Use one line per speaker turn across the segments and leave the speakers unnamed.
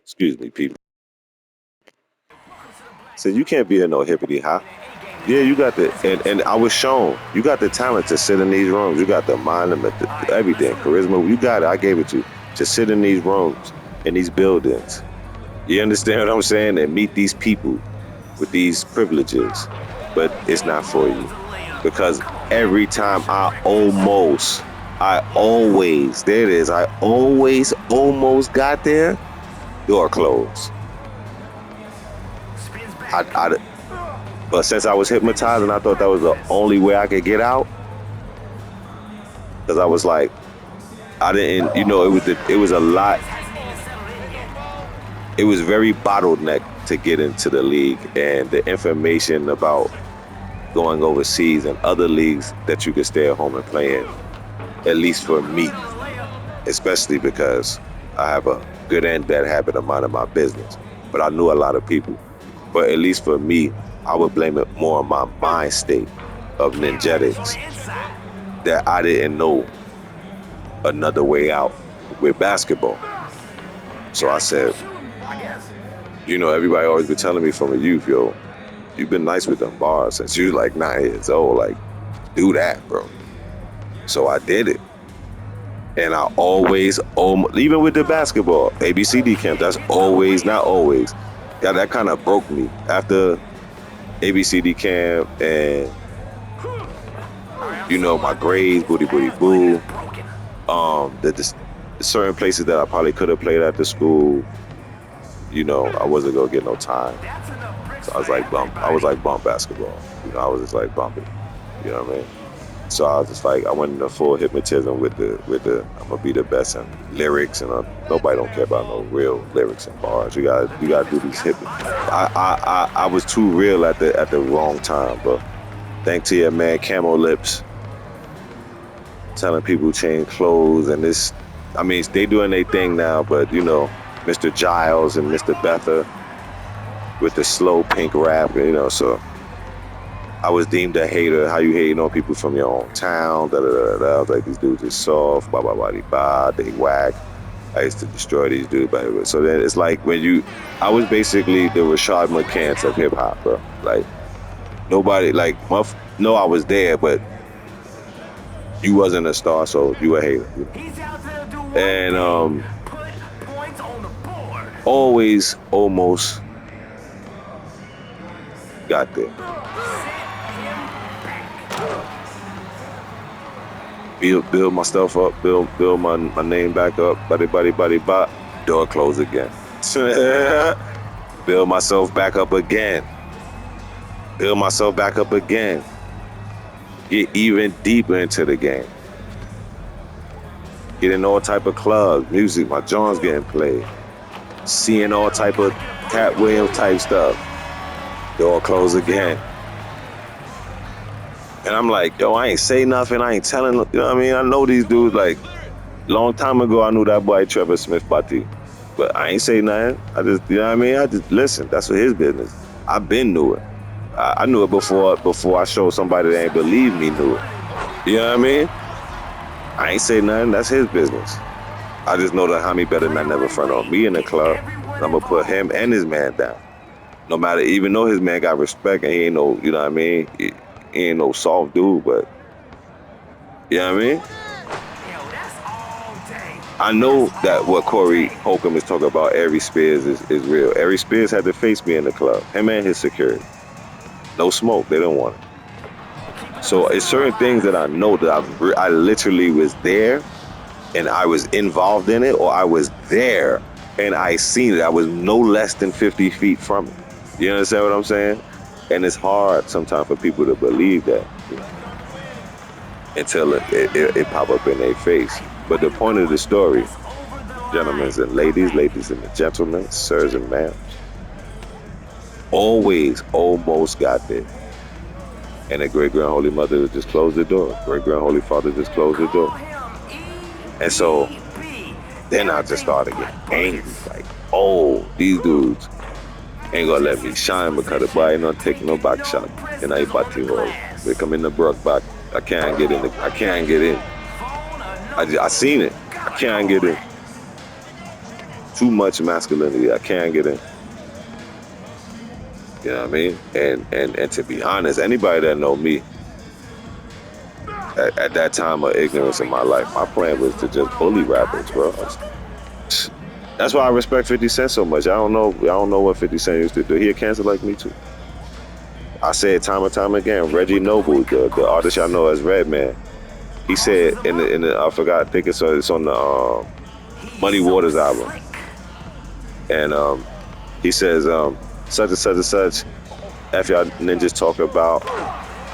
Excuse me, people. So you can't be in no hippity hop. Yeah, you got the and I was shown you got the talent to sit in these rooms. You got the mind and everything, charisma. You got it. I gave it to you to sit in these rooms in these buildings. You understand what I'm saying? And meet these people with these privileges, but it's not for you because every time I always, there it is. I always almost got there. Door closed. But since I was hypnotized and I thought that was the only way I could get out, because I was like, I didn't, it was a lot. It was very bottlenecked to get into the league, and the information about going overseas and other leagues that you could stay at home and play in, at least for me, especially because I have a good and bad habit of minding my business. But I knew a lot of people. But at least for me, I would blame it more on my mind state of ninjetics, that I didn't know another way out with basketball. So I said, everybody always been telling me from a youth, yo, you've been nice with them bars since you was like 9 years old. Like, do that, bro. So I did it. And I always, even with the basketball, ABCD camp, that's always, not always. Yeah, that kind of broke me after ABCD camp and, my grades, booty, boo. The certain places that I probably could have played at the school, I wasn't going to get no time. So I was like bump basketball. I was just like bumping. You know what I mean? So I was just like, I went into full hypnotism with the I'm gonna be the best in lyrics, and nobody don't care about no real lyrics and bars. You gotta do these hip. I was too real at the wrong time, bro. Thanks to your man Camo Lips telling people change clothes and this. I mean, they doing their thing now, but Mr. Giles and Mr. Betha with the slow pink rap, so. I was deemed a hater. How you hating on people from your own town? I was like, these dudes are soft. Blah blah blah blah. They whack. I used to destroy these dudes. But so then it's like I was basically the Rashad McCants of hip hop, bro. Like nobody, no, I was there, but you wasn't a star, so you a hater. And always almost got there. Build my stuff up, build my name back up, buddy, door closed again. Build myself back up again. Get even deeper into the game. Get in all type of clubs, music, my John's getting played. Seeing all type of Cat Williams type stuff. Door closed again. And I'm like, yo, I ain't say nothing. I ain't telling, you know what I mean? I know these dudes, like, long time ago, I knew that boy Trevor Smith Bati. But I ain't say nothing. I just, you know what I mean? I just, listen, that's what his business. I been knew it. I knew it before I showed somebody that ain't believe me knew it. You know what I mean? I ain't say nothing. That's his business. I just know that Hami better not never front on me in the club. I'm going to put him and his man down. No matter, even though his man got respect and he ain't no, you know what I mean? He ain't no soft dude, but you know what I mean? I know that what Corey Holcomb is talking about, Ari Spears, is real. Ari Spears had to face me in the club, him and his security. No smoke, they don't want it. So it's certain things that I know that I literally was there and I was involved in it, or I was there and I seen it. I was no less than 50 feet from it. You understand what I'm saying? And it's hard sometimes for people to believe that, until it pop up in their face. But the point of the story, gentlemen and ladies and the gentlemen, sirs and ma'ams, always almost got there. And the great grand holy mother just closed the door. Great grand holy father just closed the door. And so then I just started getting angry, like, oh, these dudes ain't gonna let me shine because the boy ain't not taking no back shot. And I batting hole. They come in the brook back. I can't get in. I seen it. I can't get in. too much masculinity. I can't get in. You know what I mean? And to be honest, anybody that know me at that time of ignorance in my life, my plan was to just bully rappers, bro. That's why I respect 50 Cent so much. I don't know what 50 Cent used to do. He a cancer like me too. I say it time and time again. Reggie Noble, the artist y'all know as Redman, he said in the I forgot, I think it's on the Muddy Waters album, and he says such and such and such. F y'all niggas talk about.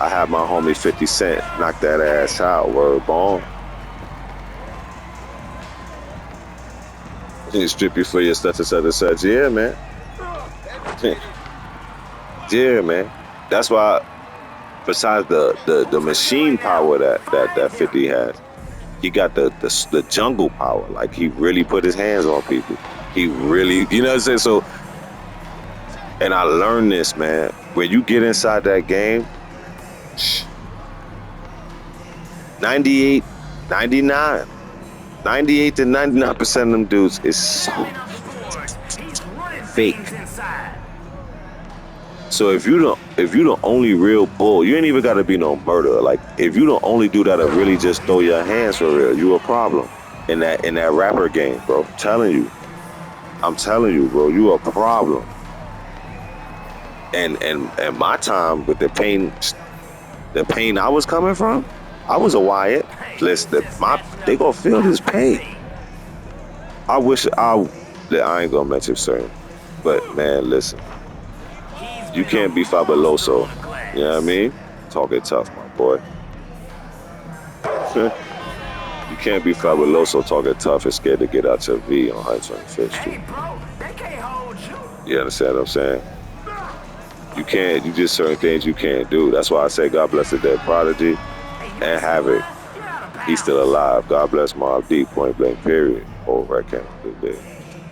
I have my homie 50 Cent knock that ass out. Word bomb. He strip you for your such and such and such. Yeah, man. Yeah, man. That's why, besides the machine power that 50 has, he got the jungle power. Like, he really put his hands on people. He really, you know what I'm saying? So, and I learned this, man. When you get inside that game, 98, 99, 98 to 99% of them dudes is so fake. So if you the only real bull, you ain't even gotta be no murderer. Like, if you the only dude that'll really just throw your hands for real, you a problem in that rapper game, bro. I'm telling you, bro, you a problem. And my time with the pain I was coming from, I was a Wyatt. Listen, they gonna feel this pain. I ain't gonna mention certain, but man, listen. You can't be Fabuloso, you know what I mean? Talking tough, my boy. You can't be Fabuloso talking tough and scared to get out your V on 125th Street. You understand what I'm saying? You just certain things you can't do. That's why I say God bless the dead prodigy and Havoc. He's still alive. God bless Mobb Deep, point blank, period. Over I can't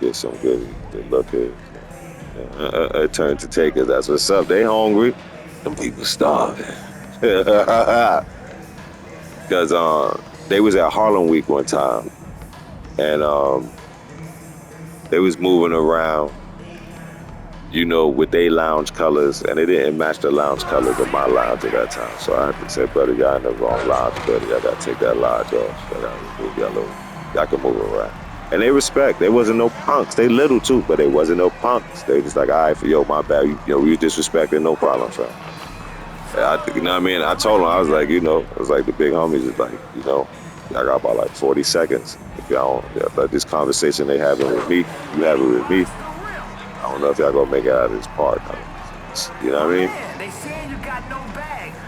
get some good look here. A turn to takers. That's what's up. They hungry. Them people starving. Because they was at Harlem Week one time, and they was moving around, you know, with their lounge colors, and they didn't match the lounge colors of my lounge at that time. So I had to say, brother, y'all in the wrong lounge, brother. Y'all gotta take that lounge off. Y'all can move around. And they respect. There wasn't no punks. They little too, but there wasn't no punks. They just like, all right, yo, my bad. You know, we disrespecting, no problem, fam. You know what I mean? I told them, I was like, you know, it was like the big homies is like, you know, y'all got about like 40 seconds. If y'all don't, like this conversation they having with me, you have it with me. I don't know if y'all gonna make it out of this park. You know what I mean?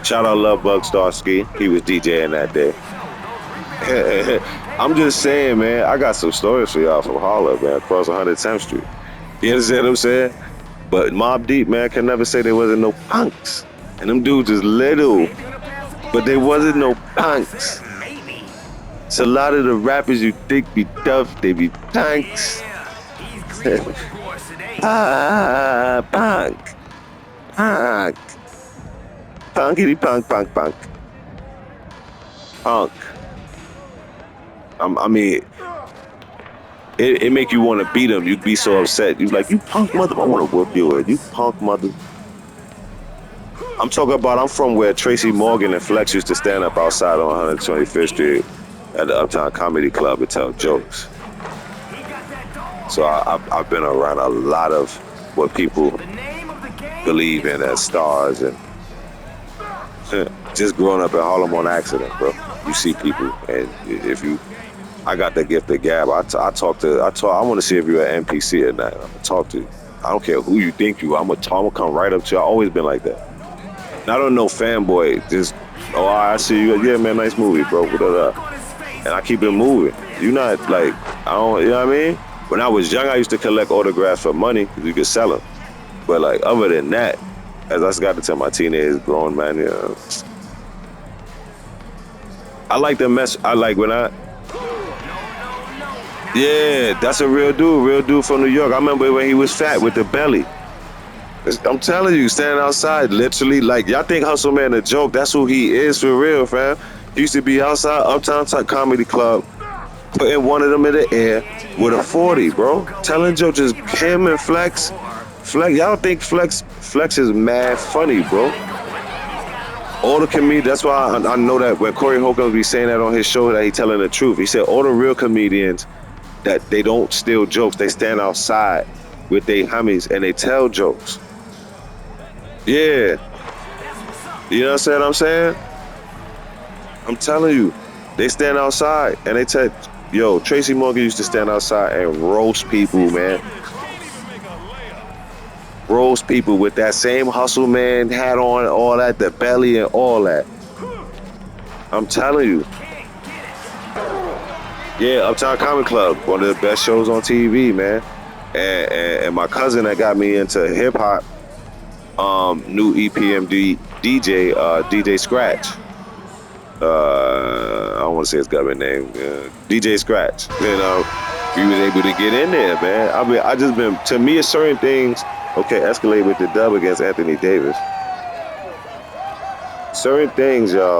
Shout out Love Bug Starsky. He was DJing that day. I'm just saying, man, I got some stories for y'all from Harlem, man, across 110th Street. You understand what I'm saying? But Mobb Deep, man, can never say there wasn't no punks. And them dudes is little, but there wasn't no punks. So a lot of the rappers you think be tough, they be punks. Punk. Punkity punk. Punk. I mean, it make you want to beat them. You'd be so upset. You like, you punk mother. I want to whoop you. You punk mother. I'm talking about, I'm from where Tracy Morgan and Flex used to stand up outside on 125th Street at the Uptown Comedy Club and tell jokes. So I've been around a lot of what people believe in as stars, and just growing up in Harlem on accident, bro. You see people, and if you, I got the gift of gab. I want to see if you're an NPC at night. I'm gonna talk to you. I don't care who you think you are. I'm gonna come right up to you. I've always been like that. And I don't know fanboy. Just, oh, I see you. Yeah, man, nice movie, bro. And I keep it moving. You're not like, I don't, you know what I mean? When I was young, I used to collect autographs for money because you could sell them. But like, other than that, as I got to tell my teenagers, grown man, you know, I like the mess. I like when yeah, that's a real dude from New York. I remember when he was fat with the belly. I'm telling you, standing outside, literally, like, y'all think Hustle Man a joke? That's who he is for real, fam. He used to be outside Uptown Comedy Club putting one of them in the air with a 40, bro. Telling Joe just him and Flex. Y'all think Flex is mad funny, bro. All the comedians, that's why I know that when Corey Holcomb be saying that on his show, that he telling the truth. He said all the real comedians, that they don't steal jokes. They stand outside with their homies and they tell jokes. Yeah. You know what I'm saying? I'm telling you, they stand outside and they tell, yo, Tracy Morgan used to stand outside and roast people, man. Roast people with that same hustle man hat on, all that, the belly and all that. I'm telling you. Yeah, Uptown Comedy Club, one of the best shows on TV, man. And my cousin that got me into hip hop, new EPMD DJ, DJ Scratch. I don't want to say his government name, DJ Scratch. You know, he was able to get in there, man. To me, it's certain things. Okay, Escalade with the dub against Anthony Davis. Certain things, y'all.